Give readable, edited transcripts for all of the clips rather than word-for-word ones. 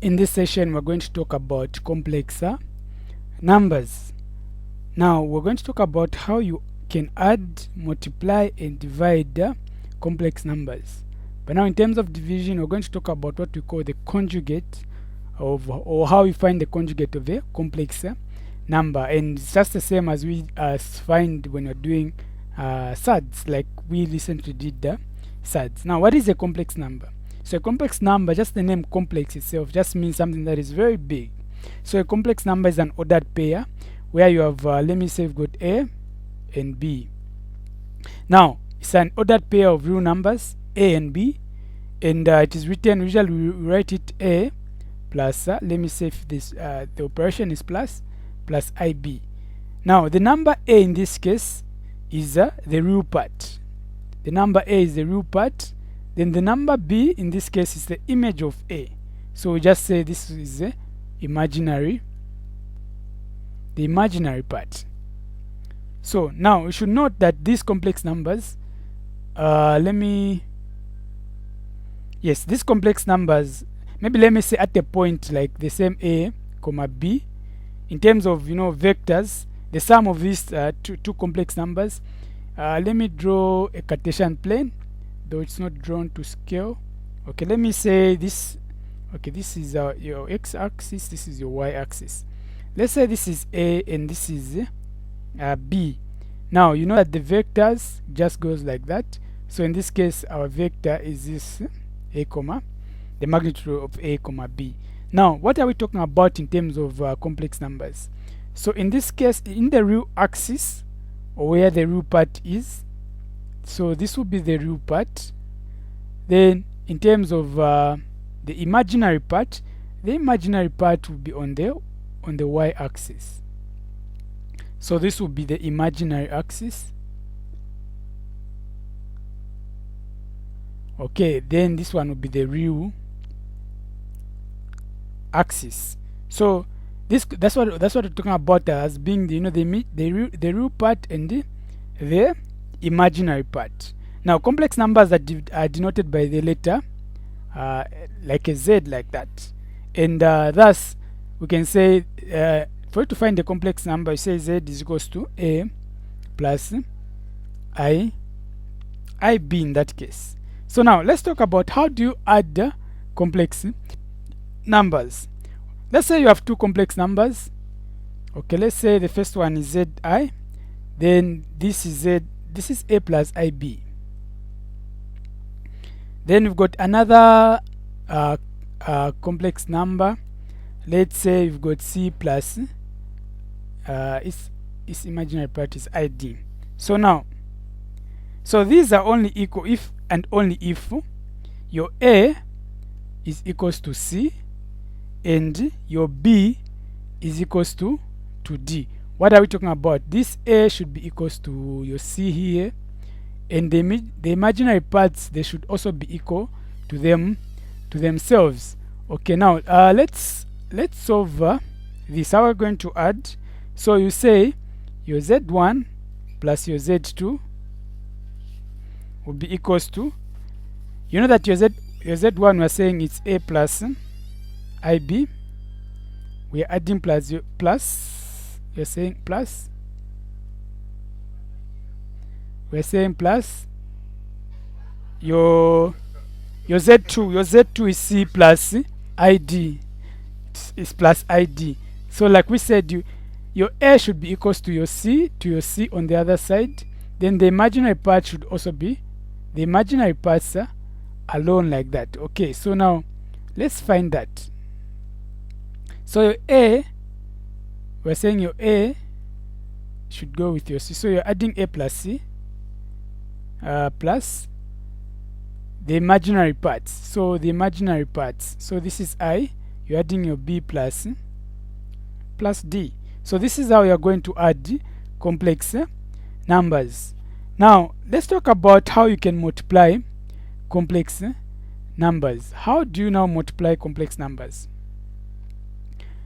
In this session, we're going to talk about complex numbers. Now, we're going to talk about how you can add, multiply, and divide complex numbers. But now, in terms of division, we're going to talk about what we call the conjugate of, or how we find the conjugate of a complex number. And it's just the same as we find when you're doing SADs, like we recently did the SADs. Now, what is a complex number? So a complex number, just the name complex itself, just means something that is very big. So a complex number is an ordered pair where you have, let me say, you've got A and B. Now, it's an ordered pair of real numbers, A and B, and it is written, usually we write it A plus, let me say if this, the operation is plus IB. Now, the number A in this case is the real part. The number A is the real part. Then the number B in this case is the image of A. So we just say this is the imaginary part. So now we should note that these complex numbers, these complex numbers, maybe let me say at a point like the same A comma B, in terms of vectors, the sum of these two complex numbers, let me draw a Cartesian plane, though it's not drawn to scale. Okay, let me say this. Okay, this is your x-axis, this is your y-axis. Let's say this is A and this is B. Now you know that the vectors just goes like that. So in this case, our vector is this A comma, the magnitude of A comma B. Now, what are we talking about in terms of complex numbers? So in this case, in the real axis, or where the real part is, so this will be the real part. Then in terms of the imaginary part, the imaginary part will be on the y-axis. So this will be the imaginary axis. Okay, then this one will be the real axis. So that's what we're talking about as being the real part and the imaginary part. Now, complex numbers are denoted by the letter like a Z, like that, and thus we can say for you to find the complex number, you say Z is equals to A plus IB in that case. So now let's talk about how do you add complex numbers. Let's say you have two complex numbers. Okay, let's say the first one is ZI, then this is A plus IB. Then we've got another complex number. Let's say we've got C plus its imaginary part is ID. So now, so these are only equal if and only if your A is equals to C and your B is equals to D. What are we talking about? This A should be equals to your C here, and the imaginary parts, they should also be equal to themselves. Okay, now let's solve this. How we're going to add? So you say your Z1 plus your Z2 will be equals to, you know that your Z1 we're saying it's A plus IB. We are adding plus, you're saying plus, we're saying plus your Z2 is C plus ID, is plus ID. So like we said, your A should be equals to your C on the other side. Then the imaginary part should also be the imaginary parts alone, like that. Okay, so now let's find that. So your A, we're saying your A should go with your C. So you're adding A plus C plus the imaginary parts. So the imaginary parts. So this is I. You're adding your B plus D. So this is how you're going to add complex numbers. Now let's talk about how you can multiply complex numbers. How do you now multiply complex numbers?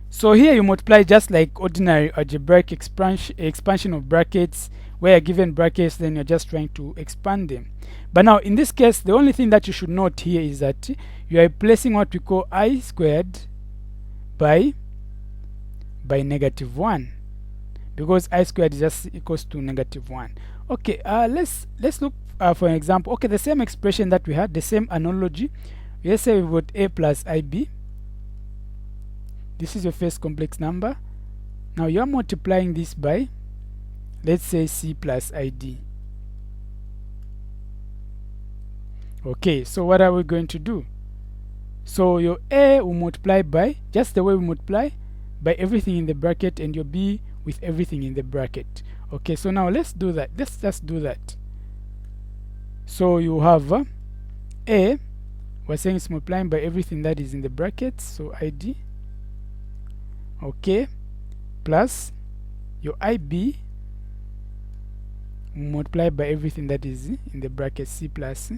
So here you multiply just like ordinary algebraic expansion of brackets, where you're given brackets, then you're just trying to expand them. But now in this case, the only thing that you should note here is that you are replacing what we call I squared by -1, because I squared is just equals to -1. Okay, let's look for an example. Okay, the same expression that we had, the same analogy. Let's say we've got a plus ib. This is your first complex number. Now you're multiplying this by, let's say, c plus id. Okay, so what are we going to do? So your a will multiply by, just the way we multiply, by everything in the bracket, and your b with everything in the bracket. Okay, so now let's do that. Let's just do that. So you have a, we're saying it's multiplying by everything that is in the bracket, so id. Okay, plus your ib multiply by everything that is in the bracket, c plus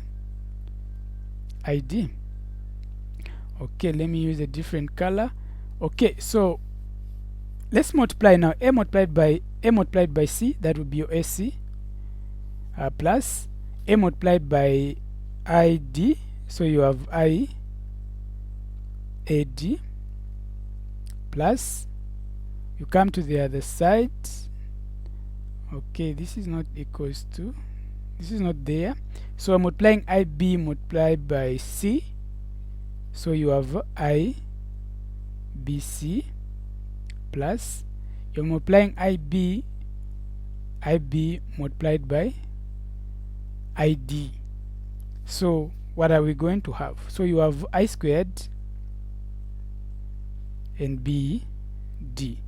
id. Okay, let me use a different color. Okay, so let's multiply now. A multiplied by c, that would be your ac, plus a multiplied by id, so you have I ad, plus you come to the other side. Okay, this is not equals to, this is not there, so I'm multiplying ib multiplied by c, so you have I bc, plus you're multiplying ib multiplied by id. So what are we going to have? So you have I squared and b d.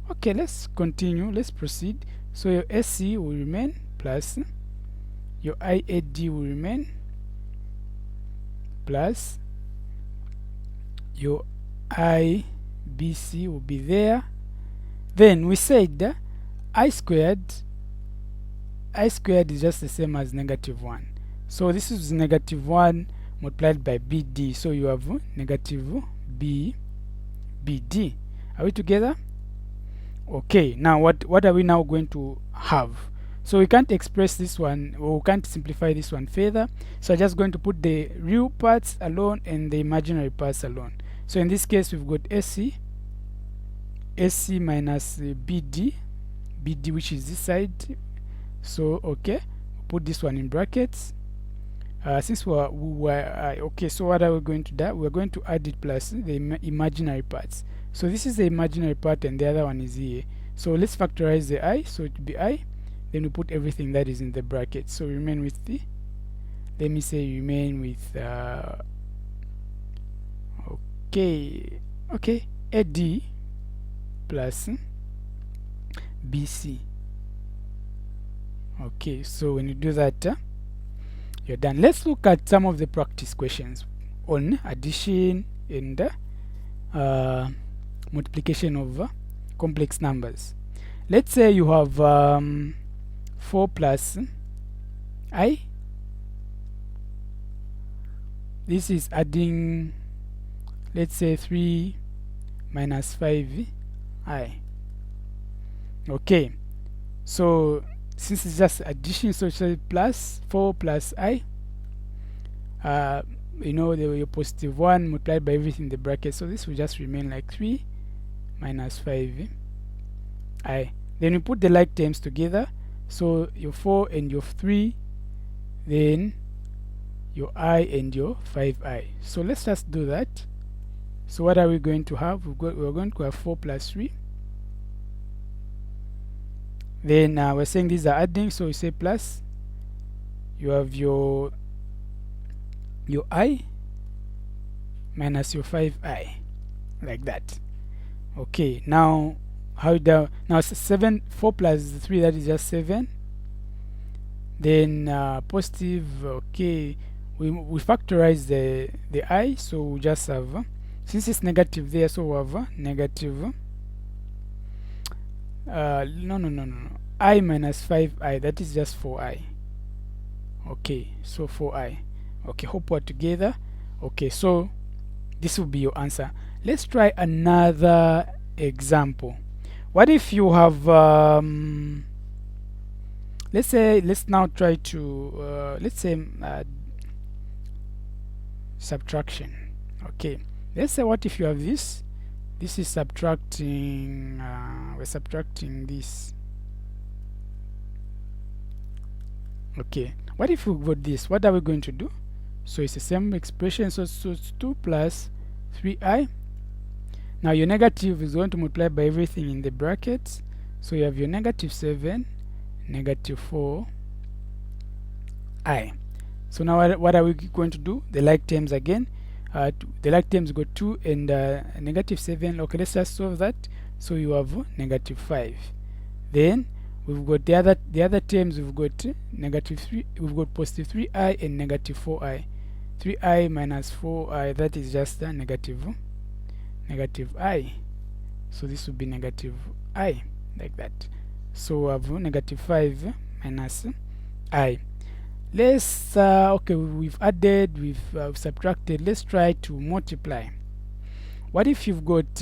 Okay, let's continue, let's proceed. So your sc will remain, plus your iad will remain, plus your ibc will be there. Then we said I squared is just the same as -1. So this is -1 multiplied by bd. So you have negative bd. Are we together? Okay, now what are we now going to have? So we can't express this one, or we can't simplify this one further. So I'm just going to put the real parts alone and the imaginary parts alone. So in this case, we've got AC minus BD, which is this side. So okay, put this one in brackets. Since we were okay, so what are we going to do? We're going to add it plus the imaginary parts. So this is the imaginary part, and the other one is here. So let's factorize the I. So it will be I. Then we put everything that is in the bracket. So remain with the, let me say remain with okay, AD plus BC. Okay, so when you do that, you're done. Let's look at some of the practice questions on addition and multiplication of complex numbers. Let's say you have 4 plus I. This is adding, let's say 3 minus 5 I. Okay, so since it's just addition, so it's plus 4 plus I. You know, the positive 1 multiplied by everything in the bracket, so this will just remain like 3 minus 5 I. Then we put the like terms together, so your 4 and your 3, then your I and your 5I. So let's just do that. So what are we going to have? We're going to have 4 plus 3. Then we're saying these are adding, so we say plus. You have your I minus your 5I, like that. Okay, now how down? Now 7, 4 plus 3, that is just 7. Then positive. Okay, we factorize the I, so we just have, since it's negative there, so we have negative no, I minus 5I, that is just 4I. Okay, so 4I. Okay, hope we're together. Okay, so this will be your answer. Let's try another example. What if you have let's now try to let's say subtraction. Okay, let's say what if you have this this is subtracting, we're subtracting this. Okay, what if we got this? What are we going to do? So it's the same expression, so it's 2 plus 3i. Now your negative is going to multiply by everything in the brackets, so you have your negative 7, negative 4i. So now what are we going to do? The like terms again. The like terms got 2 and negative 7. Okay, let's just solve that. So you have negative 5. Then we've got the other terms. We've got negative 3. We've got positive 3i and negative 4i. 3i minus 4i, that is just a negative I. So this would be negative I, like that. So we have negative 5 minus I. Let's okay, we've added, we've subtracted. Let's try to multiply. What if you've got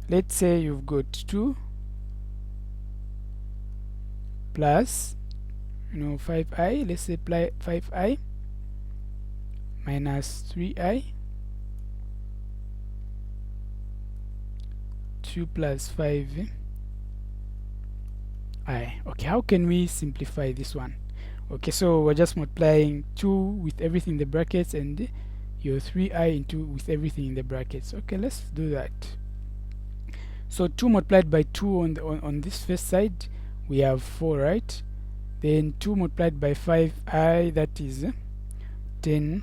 let's say you've got 2 plus 5i, let's say 5i minus 3i, 2 plus 5i. Okay, how can we simplify this one? Okay, so we're just multiplying 2 with everything in the brackets and your 3i into with everything in the brackets. Okay, let's do that. So 2 multiplied by 2 on this first side, we have 4, right? Then 2 multiplied by 5i, that is 10i.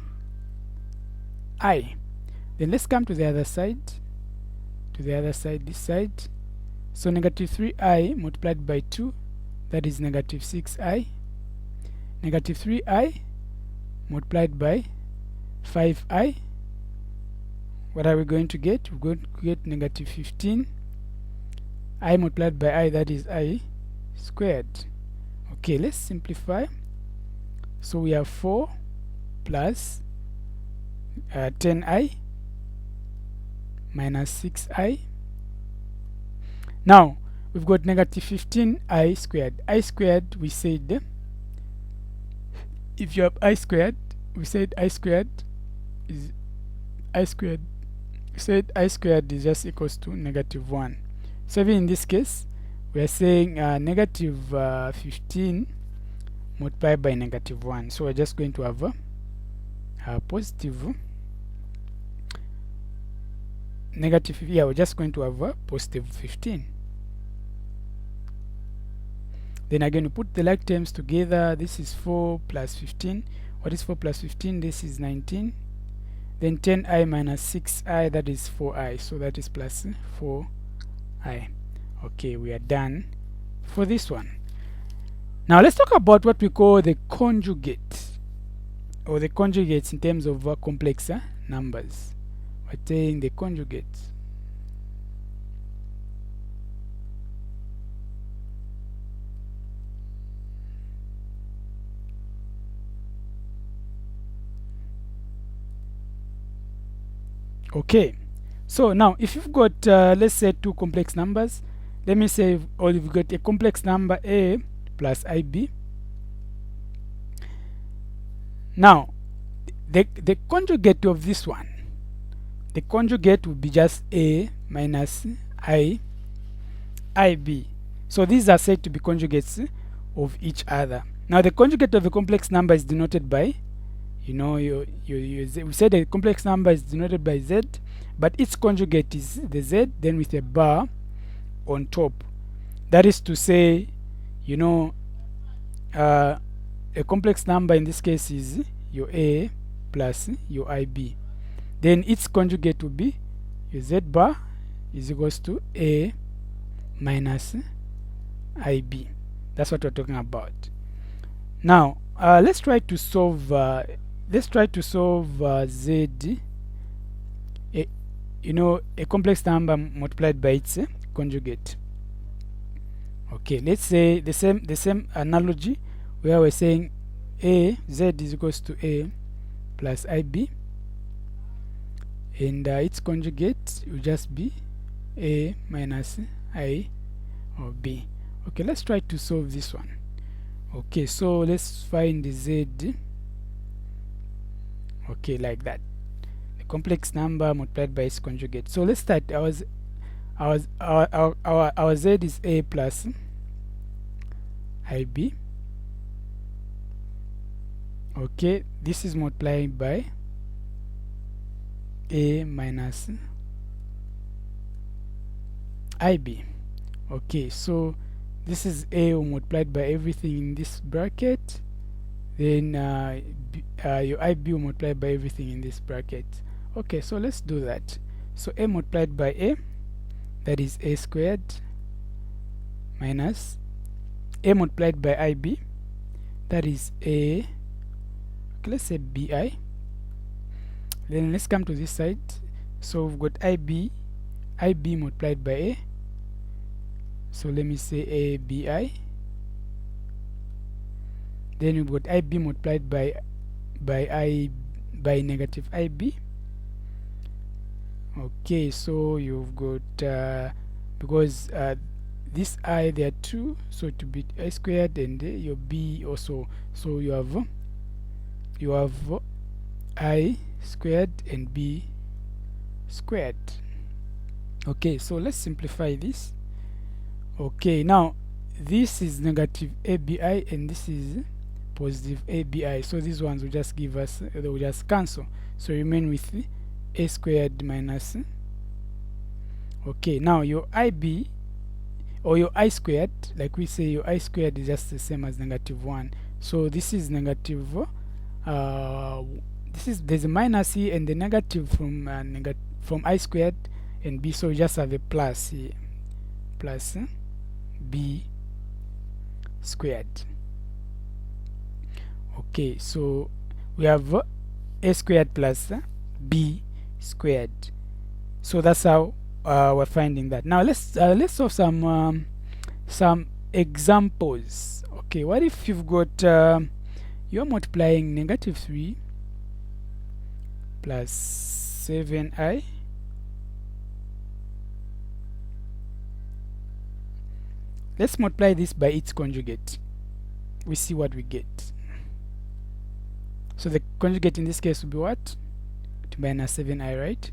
Then let's come to the other side, this side. So negative 3i multiplied by 2, that is negative 6i. Negative 3i multiplied by 5i, what are we going to get? We're going to get negative 15. I multiplied by I, that is I squared. Okay, let's simplify. So we have 4 plus 10i minus 6i. Now we've got negative 15i squared. I squared, we said, if you have I squared, we said I squared is just equals to negative 1. So even in this case, we are saying negative 15 multiplied by negative 1. So we're just going to have a positive negative, yeah, we're just going to have a positive 15. Then again, we put the like terms together. This is 4 plus 15. What is 4 plus 15? This is 19. Then 10i minus 6i, that is 4i. So that is plus 4i. Okay, we are done for this one. Now let's talk about what we call the conjugate, or the conjugates in terms of complex numbers. We're saying the conjugates. Okay, so now if you've got let's say 2 complex numbers, let me say, or you've got a complex number a plus ib. Now the conjugate of this one, the conjugate will be just a minus ib. So these are said to be conjugates of each other. Now the conjugate of a complex number is denoted by, we said a complex number is denoted by z, but its conjugate is the z, then with a bar on top. That is to say, a complex number in this case is your a plus your ib. Then its conjugate will be your z bar is equals to a minus ib. That's what we're talking about. Now let's try to solve z, a complex number multiplied by its conjugate. Okay, let's say the same analogy where we're saying z is equals to a plus ib, and its conjugate will just be a minus I or b. Okay, let's try to solve this one. Okay, so let's find the z. Okay, like that. The complex number multiplied by its conjugate. So let's start. Our z is a plus ib. Okay, this is multiplied by a minus ib. Okay, so this is a multiplied by everything in this bracket, then your ib multiplied by everything in this bracket. Okay, so let's do that. So a multiplied by a, that is a squared, minus a multiplied by ib, that is a, okay, let's say bi. Then let's come to this side. So we've got ib multiplied by a, so let me say a bi. Then we've got ib multiplied by negative ib. Okay, so you've got because this I, there are two, so it will be a squared, and your b also, so you have I squared and b squared. Okay, so let's simplify this. Okay, now this is negative abi and this is positive abi, so these ones will just give us, they will just cancel, so remain with a squared minus. Okay, now your ib or your I squared, like we say, your I squared is just the same as negative 1. So this is negative, there's a minus here and the negative from I squared and b, so we just have a plus here, plus b squared. Okay, so we have a squared plus b squared. So that's how we're finding that. Now let's solve some examples. Okay, what if you've got you're multiplying negative 3 plus 7i let's multiply this by its conjugate. We see what we get. So the conjugate in this case will be what? To minus 7i, right?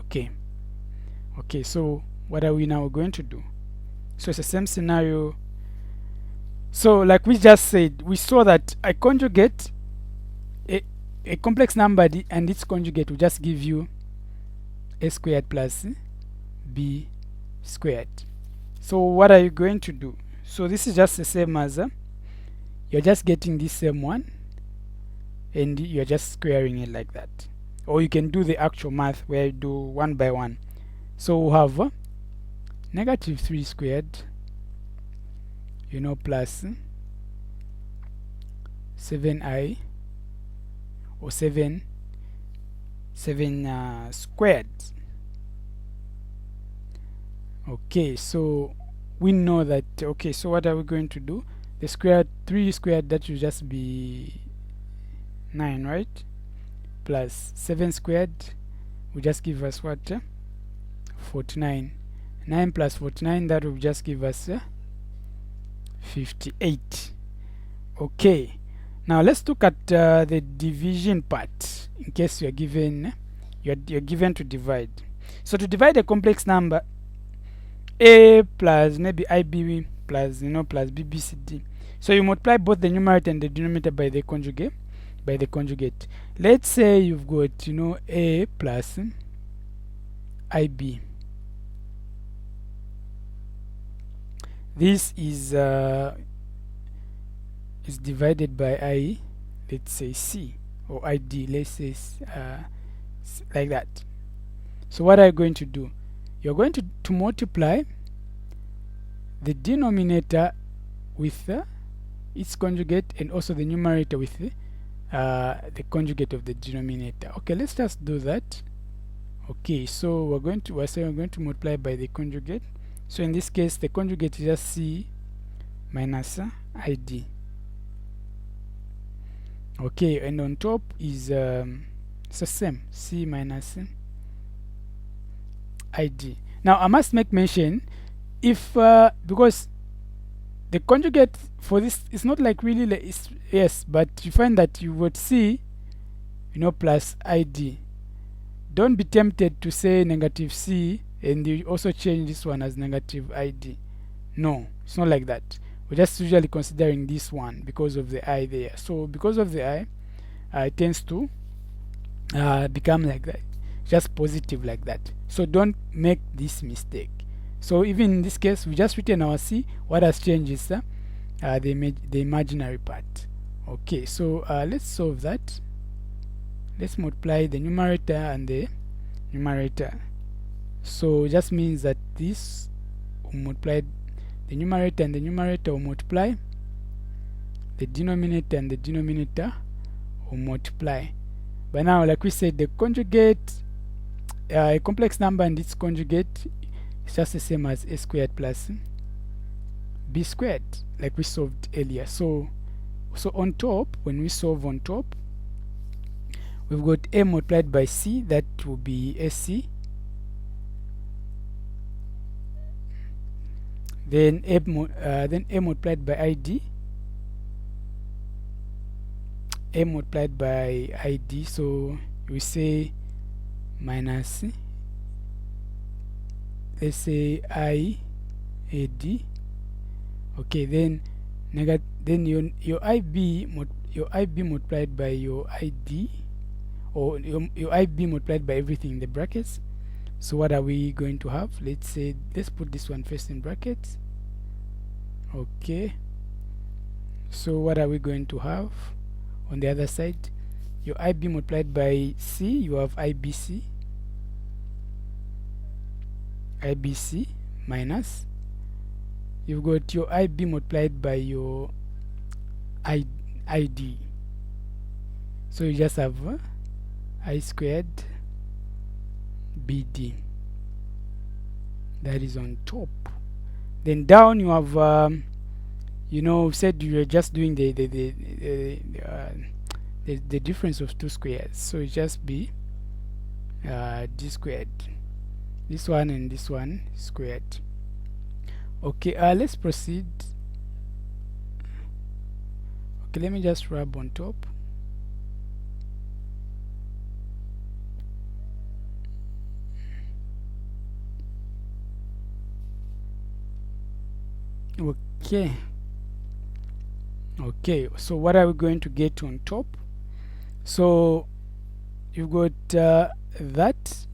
Okay. Okay, so what are we now going to do? So it's the same scenario. So like we just said, we saw that a conjugate, a complex number and its conjugate will just give you a squared plus b squared. So what are you going to do? So this is just the same as you're just getting this same one and you're just squaring it like that. Or you can do the actual math where you do one by one. So we'll have negative 3 squared, you know, plus 7i or 7 squared. Okay, so we know that. Okay, so what are we going to do? The square 3 squared, that will just be 9, right? Plus 7 squared will just give us what? 49. 9 plus 49, that will just give us 58. Okay, now let's look at the division part, in case you're given you're given to divide. So to divide a complex number, a plus maybe ib plus, you know, plus bbcd, so you multiply both the numerator and the denominator by the conjugate. Let's say you've got, you know, a plus ib. This is divided by I, let's say c, or id, let's say like that. So what are you going to do? You're going to multiply the denominator with its conjugate and also the numerator with the conjugate of the denominator. Okay, let's just do that. Okay, so we're going to multiply by the conjugate. So in this case, the conjugate is just c minus id. Okay, and on top is it's the same, c minus id. Now I must make mention, if because the conjugate for this is not like really like yes, but you find that you would see, you know, plus id. don't be tempted to say negative c and you also change this one as negative id. No, it's not like that. We're just usually considering this one because of the I there. So because of the I, it tends to become like that, just positive like that. So don't make this mistake. So even in this case, we just written our c. What has changed is the imaginary part. Okay, so let's solve that. Let's multiply the numerator and the numerator. So it just means that this will multiply the numerator, and the numerator will multiply. The denominator and the denominator will multiply. But now, like we said, the conjugate, a complex number and its conjugate is just the same as a squared plus b squared, like we solved earlier. So on top, when we solve on top, we've got a multiplied by c, that will be ac. Then a multiplied by id, a multiplied by id, so we say minus, let's say I ad. Okay, then your ib multiplied by your id, or your ib multiplied by everything in the brackets. So what are we going to have? Let's put this one first in brackets. Okay, so what are we going to have on the other side? Your ib multiplied by c, you have ibc minus, you've got your ib multiplied by your id, so you just have I squared bd, that is on top. Then down you have said you're just doing the difference of two squares, so it just be d squared, this one and this one squared. Okay, let's proceed. Okay, let me just rub on top. Okay, so what are we going to get on top? So you've got that.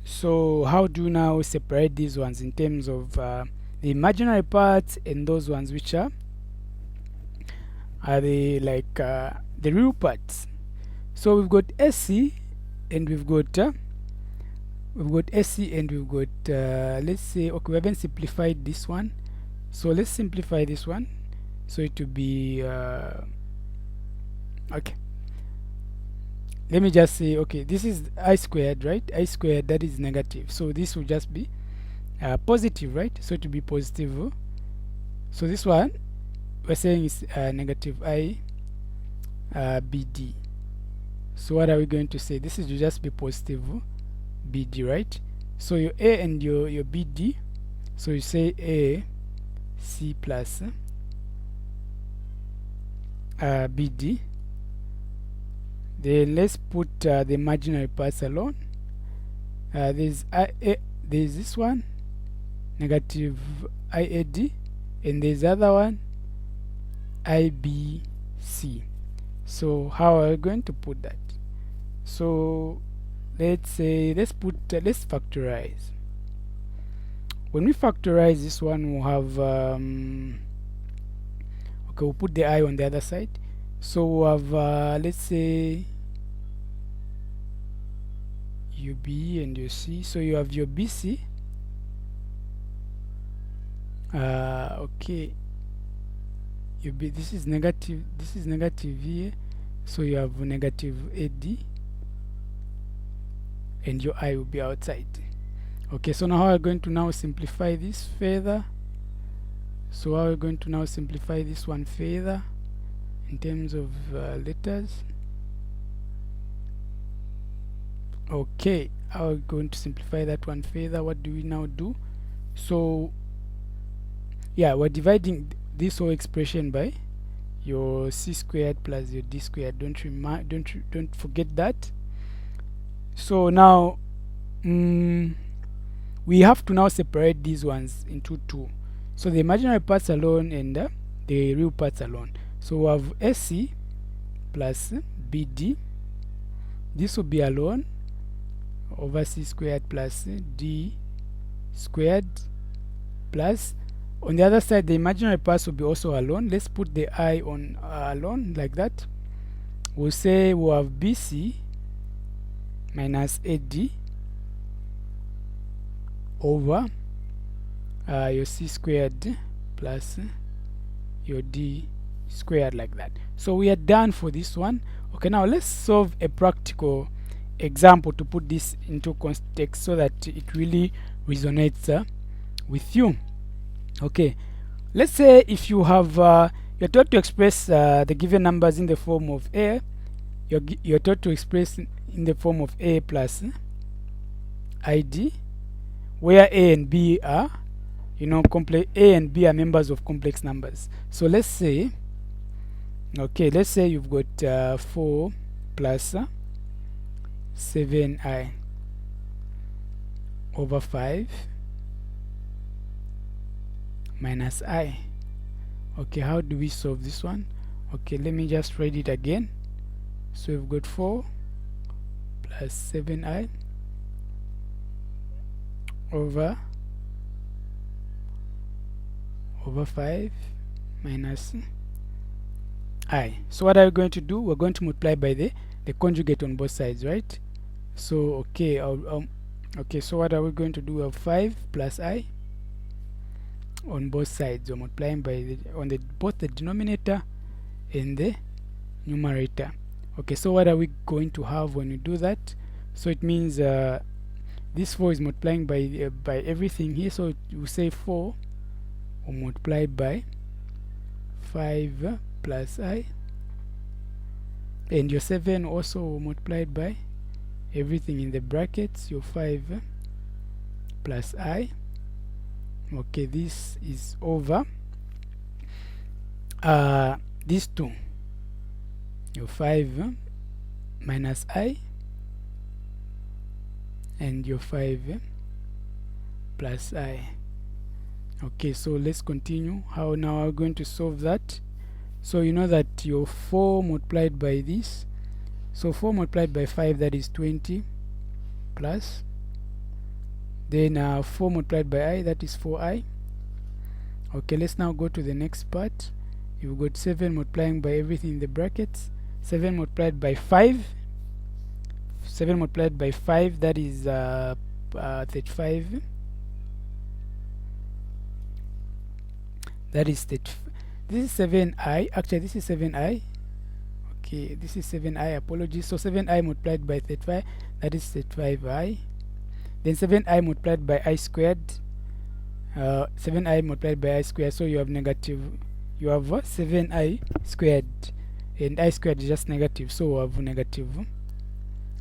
So how do you now separate these ones in terms of the imaginary parts and those ones which are the real parts? So we've got SC and we've got SC and we've got let's say, okay, we haven't simplified this one, so let's simplify this one. So it will be okay, let me just say, okay, this is I squared, right? I squared, that is negative, so this will just be positive, right? So it will be positive. So this one we're saying is negative I bd. So what are we going to say? This is will just be positive bd, right? So your a and your bd, so you say a c plus bd. Then let's put the imaginary parts alone. There's this one, negative iad, and there's other one, ibc. So how are we going to put that? So let's say, let's factorize. When we factorize this one, we'll have okay, we'll put the I on the other side. So we'll have let's say UB and your C. So you have your BC. Okay, UB, this is negative here, so you have negative AD, and your I will be outside. Okay, so now we're going to now simplify this further. So how are we going to now simplify this one further in terms of letters? Okay, how are we going to simplify that one further? What do we now do? So yeah, we're dividing this whole expression by your c squared plus your d squared. Don't forget that. So now we have to now separate these ones into two. So the imaginary parts alone and the real parts alone. So we have AC plus BD. This will be alone over C squared plus D squared plus, on the other side, the imaginary parts will be also alone. Let's put the I on alone like that. We'll say we'll have BC minus AD over your C squared plus your D squared like that. So we are done for this one. Okay, now let's solve a practical example to put this into context so that it really resonates with you. Okay, let's say if you have you're taught to express the given numbers in the form of A, you're taught to express in the form of A plus ID, where A and B are, A and B are members of complex numbers. So let's say, okay, let's say you've got 4 plus 7i over 5 minus I. Okay, how do we solve this one? Okay, let me just write it again. So we've got 4 plus 7i over 5 minus I. So what are we going to do? We're going to multiply by the conjugate on both sides, right? So okay, okay, so what are we going to do? We have 5 plus I on both sides. We're multiplying by both the denominator and the numerator. Okay, so what are we going to have when we do that? So it means this 4 is multiplying by everything here, so you say 4 will multiply by 5 plus I, and your 7 also will multiply by everything in the brackets, your 5 plus I. Okay, this is over these two, your 5 minus I and your 5 plus I. Okay, so let's continue. How now are we going to solve that? So you know that your 4 multiplied by this, so 4 multiplied by 5, that is 20 plus, then 4 multiplied by I, that is 4i. Okay, let's now go to the next part. You've got 7 multiplying by everything in the brackets, 7 multiplied by 5, 7 multiplied by 5, that is 35, that is 35. This is 7i, actually this is 7i. Okay, this is 7i, apologies. So 7i multiplied by 35, that is 35i. Then 7i multiplied by I squared, 7i multiplied by I squared, so you have 7i squared, and I squared is just negative, so we have negative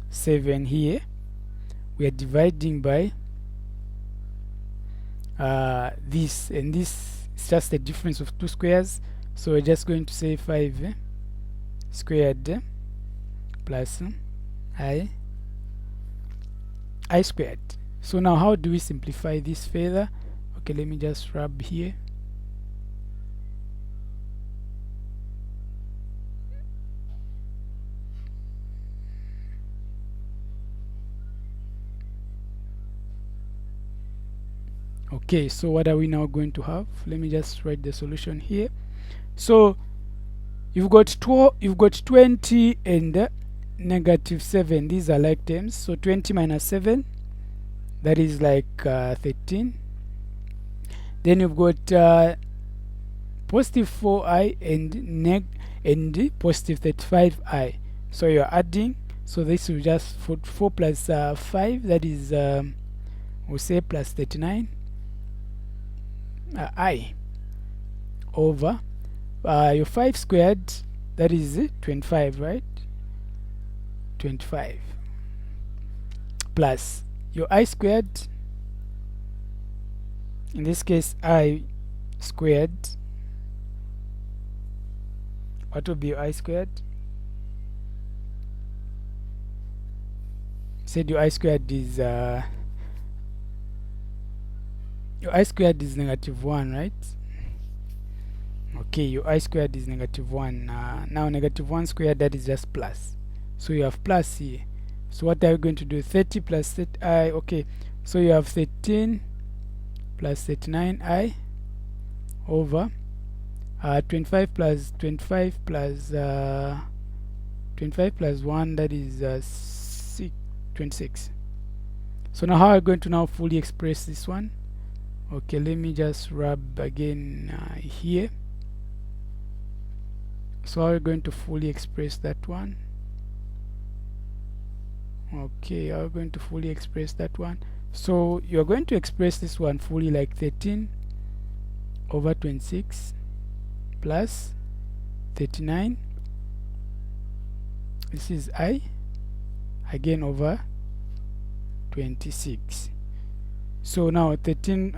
7 here. We are dividing by this, and this is just the difference of two squares, so we're just going to say 5 squared plus I squared. So now how do we simplify this further? Okay, let me just rub here. Okay, so what are we now going to have? Let me just write the solution here. So you've got 20 and negative 7. These are like terms. So 20 minus 7, that is like 13. Then you've got positive 4i and positive 35i. So you're adding. So this will just 4 plus 5, that is we'll say plus 39 I over your 5 squared, that is 25, right? 25 plus your I squared, in this case I squared. What will be your I squared? said your I squared is negative 1, right? Okay, your I squared is negative 1. Now negative 1 squared, that is just plus, so you have plus here. So what are you going to do? 30 plus 30i. Okay, so you have 13 plus 39i over 25 plus 25 plus 25 plus 1, that is 26. So now how are you going to now fully express this one? Okay, let me just rub again here. So how are you going to fully express that one? Okay, how are you going to fully express that one? So you're going to express this one fully like 13 over 26 plus 39, this is I, again over 26. So now 13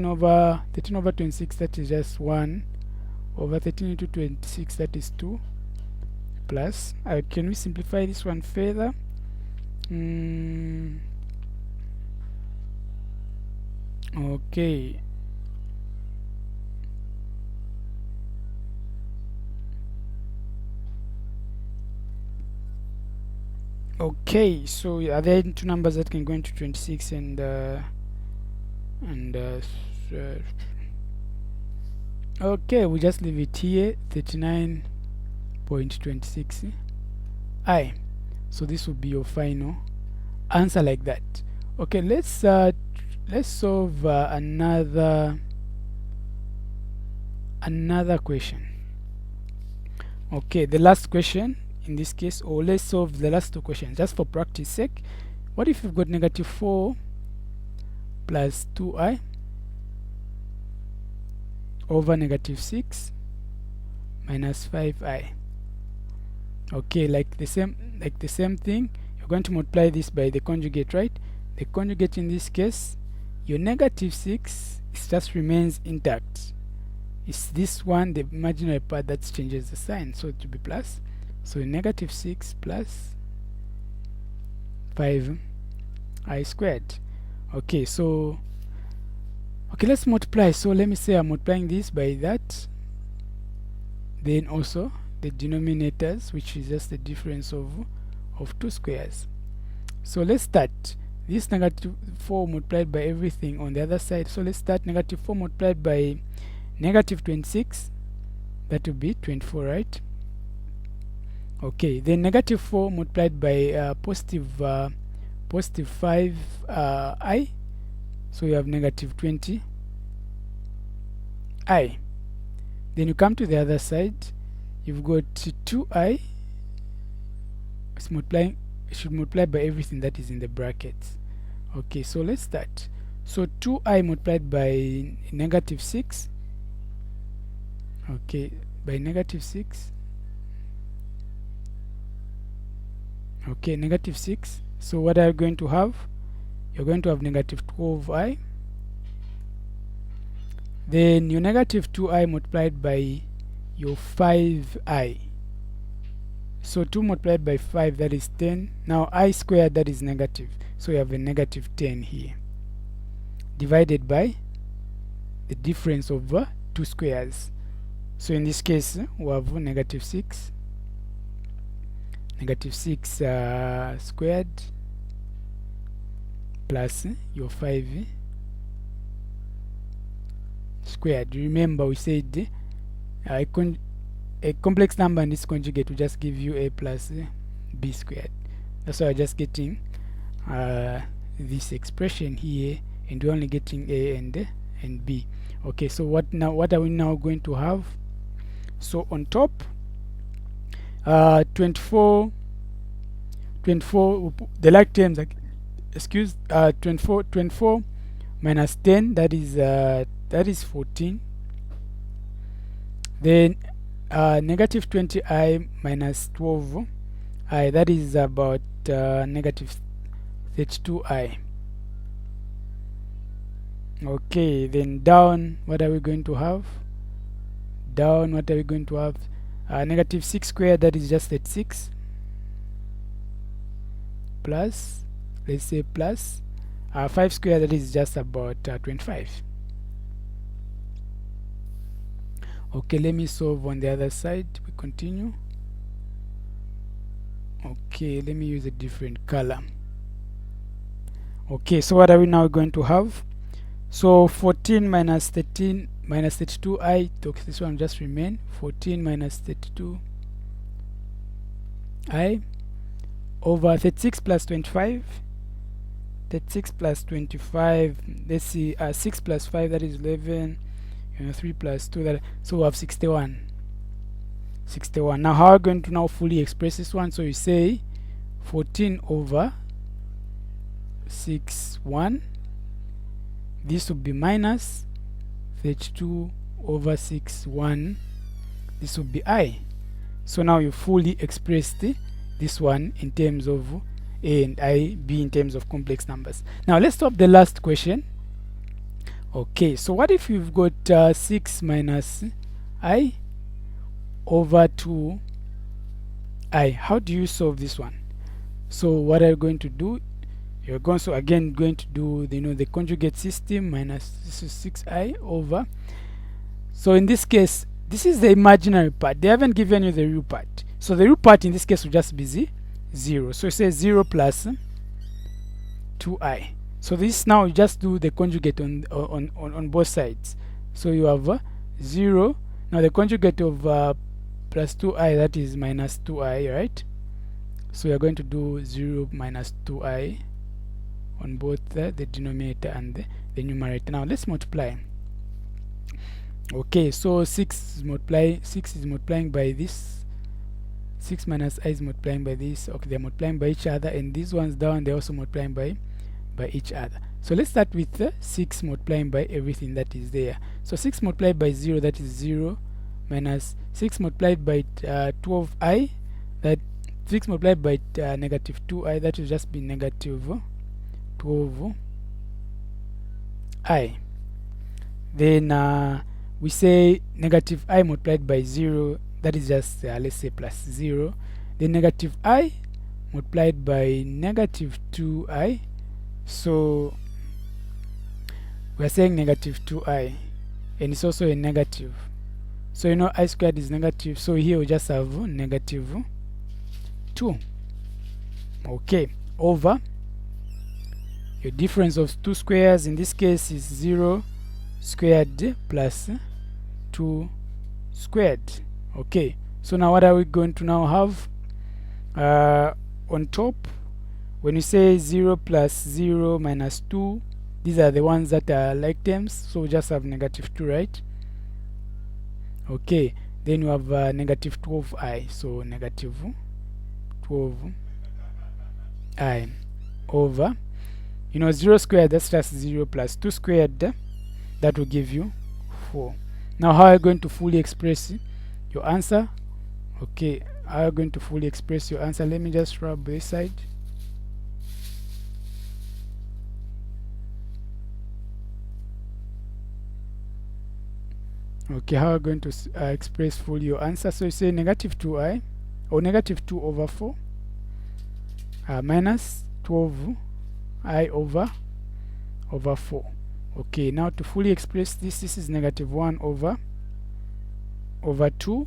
over 26, that is just 1 over 13 into 26, that is 2, plus can we simplify this one further? Okay, okay, so are there two numbers that can go into 26 and okay, we just leave it here, 39.26 I. So this will be your final answer like that. Okay, let's solve another question. Okay, the last question in this case, or let's solve the last two questions just for practice sake. What if you've got negative 4 plus 2i over negative 6 minus 5i? Okay, like the same thing, you're going to multiply this by the conjugate, right? The conjugate in this case, your negative 6, it just remains intact. It's this one, the imaginary part, that changes the sign, so it will be plus. So negative 6 plus 5i squared. Okay, so okay, let's multiply. So let me say I'm multiplying this by that, then also the denominators, which is just the difference of two squares. So let's start this negative 4 multiplied by everything on the other side. So let's start negative 4 multiplied by negative 26, that will be 24, right? Okay, then negative 4 multiplied by positive 5i, so you have negative 20i. Then you come to the other side, you've got 2i. It's multiplying, it should multiply by everything that is in the brackets. Okay, so let's start. So 2i multiplied by negative 6. Okay, by negative 6. Okay, negative 6. So what are you going to have? You're going to have negative 12i. Then your negative 2i multiplied by your 5i. So 2 multiplied by 5, that is 10. Now I squared, that is negative. So you have a negative 10 here, divided by the difference of two squares. So in this case, we have negative 6. Negative 6 squared plus your 5 squared. Remember, we said a complex number and its conjugate will just give you a plus b squared. That's why we're just getting this expression here, and we're only getting a and b. Okay, so what are we now going to have? So on top, 24, the like terms, like, excuse, 24 minus 10, that is 14. Then negative 20i minus 12i, that is about negative 32i. Okay, then down, what are we going to have? Down, what are we going to have? Negative 6 squared, that is just 36, plus let's say plus 5 squared, that is just about 25. Okay, let me solve on the other side. We continue. Okay, let me use a different color. Okay, so what are we now going to have? So 14 minus 13 minus 32i, okay, this one just remain 14 minus 32i over 36 plus 25. 36 plus 25, let's see, 6 plus 5, that is 11, 3 plus 2, that, so we have 61. Now how are we going to now fully express this one? So you say 14 over 61, this would be minus 32 over 61, this would be I. So now you fully expressed this one in terms of A and I, B in terms of complex numbers. Now let's stop the last question. Okay, so what if you've got 6 minus I over 2i? How do you solve this one? So what are you going to do? You're going to do the conjugate system, minus this is 6i over. So in this case, this is the imaginary part. They haven't given you the real part. So the real part in this case will just be 0. So it says 0 plus 2i. So this now you just do the conjugate on both sides. So you have 0. Now the conjugate of plus 2i, that is minus 2i, right? So we are going to do 0 minus 2i on both the denominator and the numerator. Now let's multiply. Okay, so 6 is multiplying by this. 6 minus I is multiplying by this. Okay, they're multiplying by each other, and these ones down, they're also multiplying by each other. So let's start with 6 multiplying by everything that is there. So 6 multiplied by 0, that is 0, minus 6 multiplied by 12i, that 6 multiplied by negative 2i, that will just be negative 12i. Then we say negative I multiplied by 0, that is just let's say plus 0. Then negative I multiplied by negative 2i, so we are saying negative 2i, and it's also a negative. So you know I squared is negative, so here we just have negative 2. Okay, over your difference of two squares, in this case is 0 squared plus 2 squared. Okay, so now what are we going to now have on top? When you say 0 plus 0 minus 2, these are the ones that are like terms, so we just have negative 2, right? Okay, then you have negative 12i, so negative 12i over, 0 squared, that's just 0 plus 2 squared, that will give you 4. Now how are you going to fully express your answer? Okay, how are you going to fully express your answer? Let me just rub this side. Okay, how are you going to express fully your answer? So you say negative 2i, or negative 2 over 4, minus 12i over 4. Okay, now to fully express this is negative 1 over 2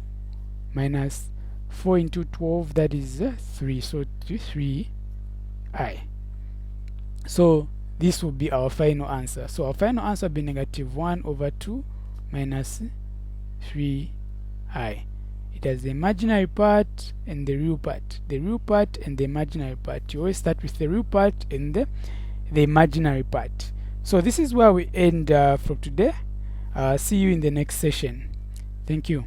minus 4 into 12, that is 3, so 3i. So this will be our final answer. So our final answer will be negative 1 over 2 minus 3i. It has the imaginary part and the real part. The real part and the imaginary part. You always start with the real part and the imaginary part. So this is where we end from today. See you in the next session. Thank you.